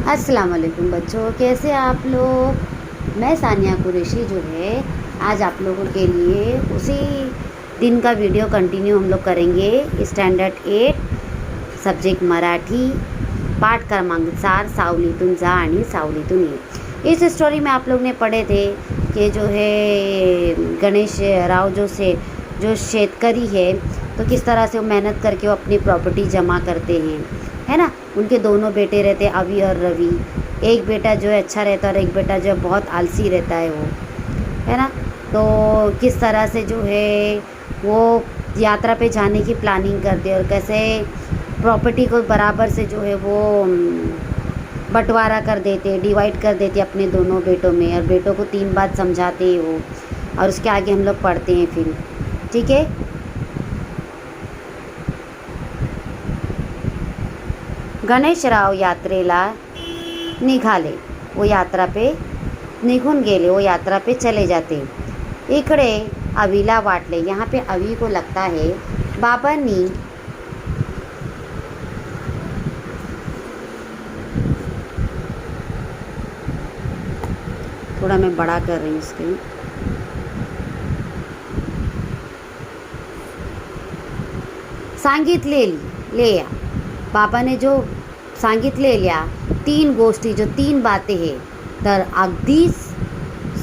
अस्सलाम वालेकुम बच्चों, कैसे आप लोग। मैं सानिया कुरैशी जो है आज आप लोगों के लिए उसी दिन का वीडियो कंटिन्यू हम लोग करेंगे। स्टँडर्ड 8 सब्जेक्ट मराठी पाठ क्रमांक 4 सावलीतून जा आणि सावलीतून ये। इस स्टोरी में आप लोग ने पढ़े थे कि जो है गणेश राव जो शेतकरी है तो किस तरह से वो मेहनत करके वो अपनी प्रॉपर्टी जमा करते हैं, है ना। उनके दोनों बेटे रहते हैं, अभी और रवि। एक बेटा जो है अच्छा रहता है और एक बेटा जो है बहुत आलसी रहता है वो, है ना। तो किस तरह से जो है वो यात्रा पे जाने की प्लानिंग करते हैं और कैसे प्रॉपर्टी को बराबर से जो है वो बंटवारा कर देते, डिवाइड कर देते अपने दोनों बेटों में, और बेटों को 3 बात समझाते हैं वो। और उसके आगे हम लोग पढ़ते हैं फिर, ठीक है। गणेशराव यात्रेला निघाले, वो यात्रा पे निघून गेले, वो यात्रा पे चले जाते। इकडे अवीला वाटले, यहाँ पे अवी को लगता है बाबांनी थोड़ा मैं बड़ा कर रही हूँ स्क्रीन। सांगितलेल्या बाबाने जो सांगितलेल्या 3 गोष्टी, जो 3 बातें हैं तर अगदी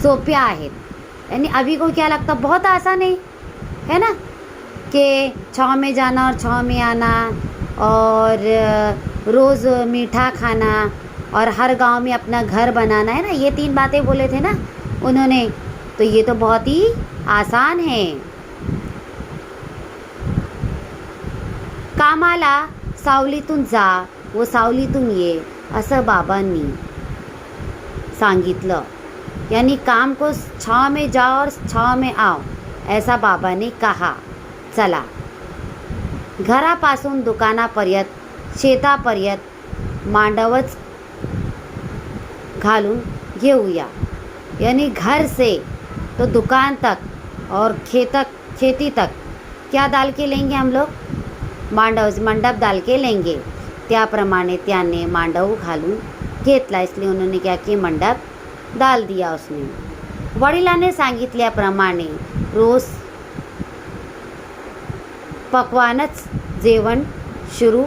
सोप्या आहेत। यानी अभी को क्या लगता बहुत आसान है ना, कि छाँव में जाना और छाँव में आना, और रोज़ मीठा खाना, और हर गांव में अपना घर बनाना, है ना। ये 3 बातें बोले थे ना उन्होंने, तो ये तो बहुत ही आसान है। कामाला सावलीतून जा व सावलीतून ये, असं बाबांनी सांगितलं। यानी काम को छाँव में जाओ और छाँव में आओ, ऐसा बाबा ने कहा। चला घरापासून दुकानापर्यंत शेतापर्यंत मांडवच घालून घेऊया। यानी घर से तो दुकान तक और खेती तक क्या डाल के लेंगे हम लोग, मंडप डाल के लेंगे। त्याप्रमाणे त्याने मांडव घालून घेतला, इसलिए उन्होंने क्या किया, मंडप डाल दिया उसने। वडिलांनी सांगितल्याप्रमाणे रोज पकवानच जेवण शुरू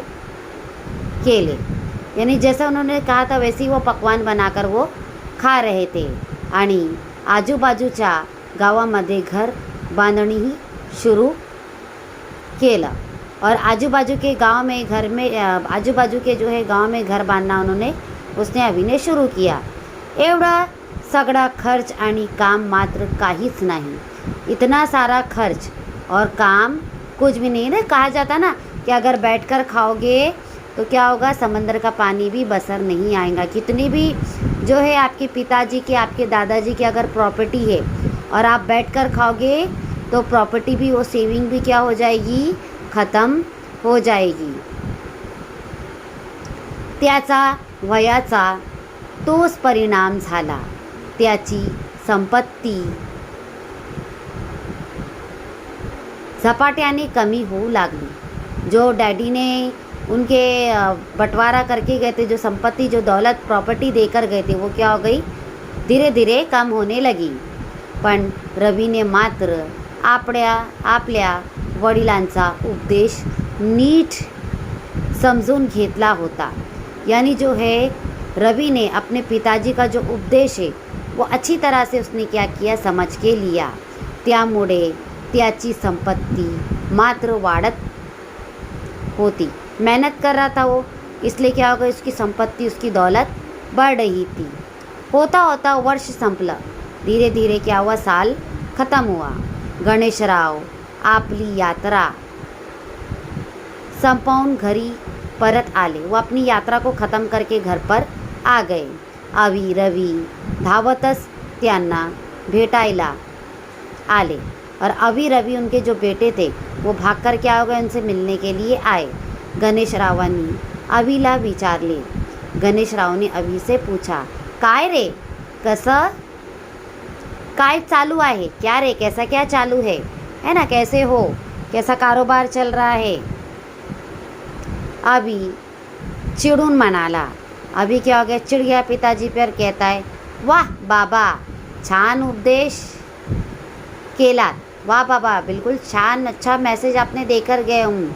केले। यानी जैसा उन्होंने कहा था वैसे ही वो पकवान बनाकर वो खा रहे थे। आणि आजूबाजूच्या गावामध्ये घर बांधणीही शुरू केलं, और आजू बाजू के जो है गांव में घर बांधना उसने अभी ने शुरू किया। एवढा सगळा खर्च आणि काम मात्र काहीच नाही। इतना सारा खर्च और काम कुछ भी नहीं। ना कहा जाता ना कि अगर बैठकर खाओगे तो क्या होगा, समंदर का पानी भी बसर नहीं आएगा। कितनी भी जो है आपके पिताजी की, आपके दादाजी की अगर प्रॉपर्टी है और आप बैठकर खाओगे तो प्रॉपर्टी भी, वो सेविंग भी क्या हो जाएगी, ख़त्म हो जाएगी। त्याचा वयाचा तोच परिणाम झाला। त्याची संपत्ती झपाट्याने कमी होऊ लागली। जो डैडी ने उनके बंटवारा करके गए थे, जो संपत्ति, जो दौलत, प्रॉपर्टी देकर गए थे, वो क्या हो गई, धीरे धीरे कम होने लगी। पण रवीने मात्र आपल्या वडिलांचा उपदेश नीट समजून घेतला होता। यानी जो है रवि ने अपने पिताजी का जो उपदेश है वो अच्छी तरह से उसने क्या किया, समझ के लिया। त्यामुळे त्याची संपत्ती मात्र वाढत होती। मेहनत कर रहा था वो, इसलिए क्या होगा, उसकी संपत्ति, उसकी दौलत बढ़ रही थी। होता होता वर्ष संपलं, धीरे धीरे क्या हुआ, साल खत्म हुआ। गणेशराव आपली यात्रा संपवून घरी परत आले। वो अपनी यात्रा को ख़त्म करके घर पर आ गए। अवी रवि धावतच त्यांना भेटायला आले, और अवी रवि उनके जो बेटे थे वो भागकर क्या हो गए, उनसे मिलने के लिए आए। गणेशरावांनी अवीला विचारले। गणेशरावने अवी से पूछा, काय रे, कसं काय चालू आहे, क्या रे, कैसा क्या चालू है ना, कैसे हो, कैसा कारोबार चल रहा है। अभी चिडून म्हणाला, अभी क्या हो गया, चिढ़ गया पिताजी पर, कहता है वाह बाबा छान उपदेश केलात, वाह बाबा बिलकुल छान अच्छा मेसेज आपने देकर गए हूँ,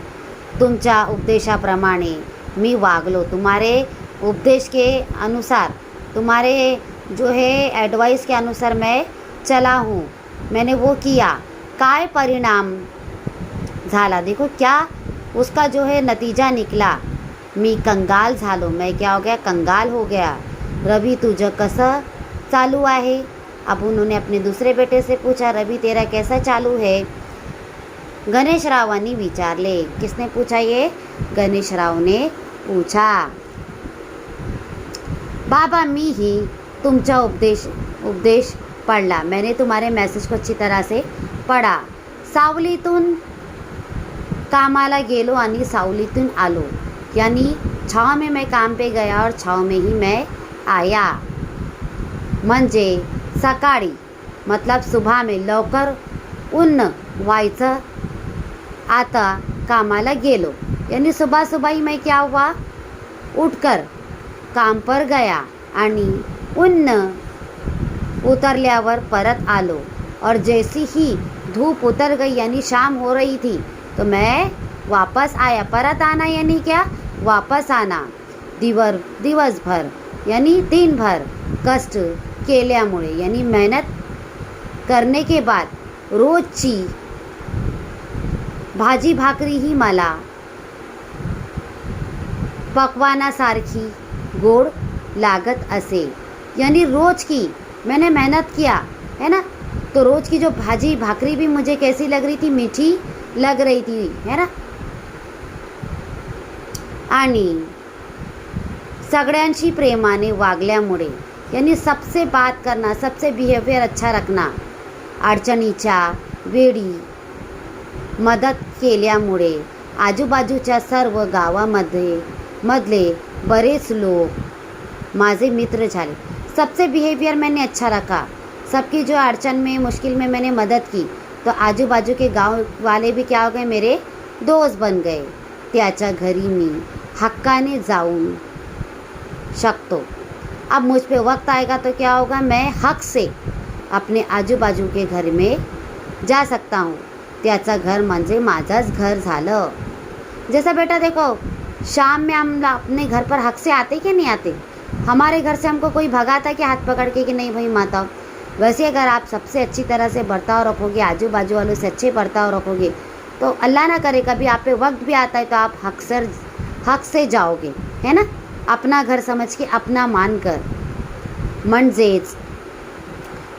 तुमच्या उपदेशाप्रमाणे मी वागलो, तुम्हारे उपदेश के अनुसार, तुम्हारे जो है एडवाइस के अनुसार मैं चला हूँ, मैंने वो किया, काय परिणाम झाला, देखो क्या उसका जो है नतीजा निकला, मी कंगाल झालो, मैं क्या हो गया, कंगाल हो गया, रवि तुझं कसं चालू आहे, अब उन्होंने अपने दूसरे बेटे से पूछा रवि तेरा कैसा चालू है, गणेशरावांनी विचारले, किसने पूछा, ये गणेशराव ने पूछा, बाबा मी ही तुमचा उपदेश पढ़ला, मैंने तुम्हारे मैसेज को अच्छी तरह से पढ़ा, सावलीतून कामाला गेलो आणि सावलीतून आलो, यानी छाव में मैं काम पे गया और छाव में ही मैं आया, म्हणजे सकाळी मतलब सुबह में लवकर उन्न व्हायचं, आता कामाला गेलो, यानी सुबह सुबह ही मैं क्या हुआ, उठकर काम पर गया आणि उन्न उतरल्यावर परत आलो, और जैसी ही धूप उतर गई यानी शाम हो रही थी तो मैं वापस आया, परत आना यानी क्या, वापस आना, दिवसभर यानी दिन भर कष्ट केल्यामुळे यानी मेहनत करने के बाद रोजची भाजी भाकरी ही मला पकवानासारखी गोड लागत असे, यानी रोज की मैंने मेहनत किया है ना, तो रोज की जो भाजी भाकरी भी मुझे कैसी लग रही थी, मीठी लग रही थी है ना, आणि सगळ्यांशी प्रेमाने वागल्यामुळे यानी सबसे बात करना, सबसे बिहेवियर अच्छा रखना, अडचणीच्या वेळी मदत केल्यामुळे आजूबाजूच्या सर्व मधले बरेच लोग माझे मित्र झाले, सबसे बिहेवियर मैंने अच्छा रखा, सबकी जो अड़चन में मुश्किल में मैंने मदद की तो आजू बाजू के गांव वाले भी क्या हो गए, मेरे दोस्त बन गए, त्याच्या घरी मी हक्काने जाऊन शकतो, अब मुझ पे वक्त आएगा तो क्या होगा, मैं हक से अपने आजू बाजू के घर में जा सकता हूँ, त्याचं घर म्हणजे माझंच घर झालं, जैसा बेटा देखो शाम में हम अपने घर पर हक से आते कि नहीं आते, हमारे घर से हमको कोई भगाता कि हाथ पकड़ के कि नहीं भाई माता, वैसे अगर आप सबसे अच्छी तरह से बर्ताव रखोगे, आजू बाजू वालों से अच्छे बर्ताव रखोगे तो अल्लाह ना करे कभी आप पे वक्त भी आता है तो आप हक से जाओगे, है ना, अपना घर समझ के अपना मान कर, म्हणजेच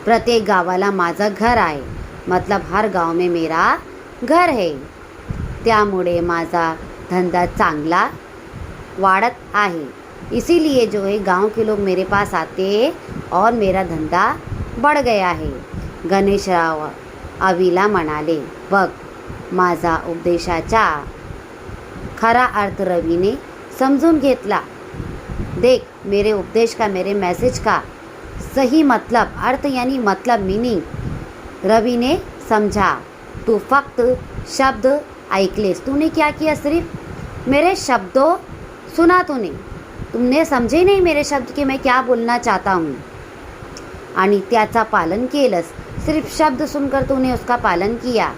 प्रत्येक गावाला माझं घर आहे, मतलब हर गांव में मेरा घर है, त्यामुळे माझा धंदा चांगला वाढत आहे, इसीलिए जो है गांव के लोग मेरे पास आते और मेरा धंदा बढ़ गया है, गणेशराव अवीला म्हणाले, बघ माझा उपदेशाचा खरा अर्थ रवीने समजून घेतला, देख मेरे उपदेश का, मेरे मैसेज का सही मतलब, अर्थ यानी मतलब मीनिंग रवि ने समझा, तू फक्त शब्द ऐकलेस, तूने क्या किया, सिर्फ मेरे शब्दों सुना, तुमने समझे नहीं मेरे शब्द कि मैं क्या बोलना चाहता हूँ, आणि त्याचा पालन केलंस, सिर्फ शब्द सुनकर तूने उसका पालन किया,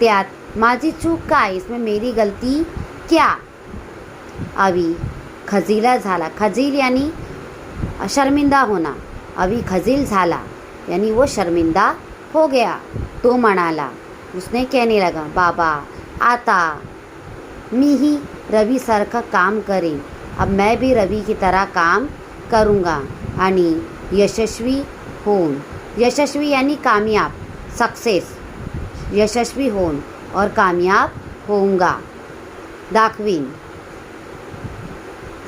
त्यात माझी चूक काय, इसमें मेरी गलती क्या, अवी खजीला झाला, खजील यानी शर्मिंदा होना, अभी खजील झाला यानी वो शर्मिंदा हो गया, तो म्हणाला, उसने कहने लगा, बाबा आता मी ही रवि सारखं काम करेन, अब मैं भी रवि की तरह काम करूँगा आणि यशस्वी होऊन, यशस्वी यानी कामयाब, सक्सेस, यशस्वी होऊन और कामयाब होऊंगा दाखवीन,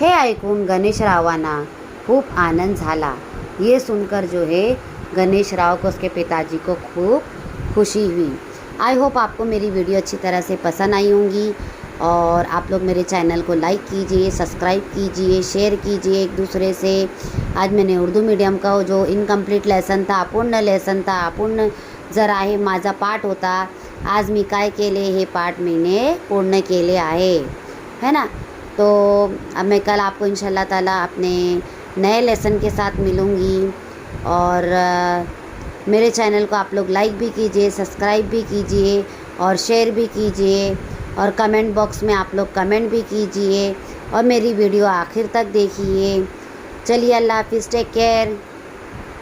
हे ऐकून गणेशरावांना खूब आनंद झाला, ये सुनकर जो है गणेशराव को, उसके पिताजी को खूब खुशी हुई। आई होप आपको मेरी वीडियो अच्छी तरह से पसंद आई होंगी, और आप लोग मेरे चैनल को लाइक कीजिए, सब्सक्राइब कीजिए, शेयर कीजिए एक दूसरे से। आज मैंने उर्दू मीडियम का जो इनकम्प्लीट लेसन था, अपूर्ण लेसन था, अपूर्ण जर आहे माझा पाठ होता, आज मी काय केले, हे पाठ मीने पूर्ण केले आहे, है ना, तो अब मैं कल आपको इंशाल्लाह ताला अपने नए लेसन के साथ मिलूँगी। और मेरे चैनल को आप लोग लाइक भी कीजिए, सब्सक्राइब भी कीजिए और शेयर भी कीजिए और कमेंट बॉक्स में आप लोग कमेंट भी कीजिए और मेरी वीडियो आखिर तक देखिए। चलिए, अल्लाह हाफ़िज़, टेक केयर।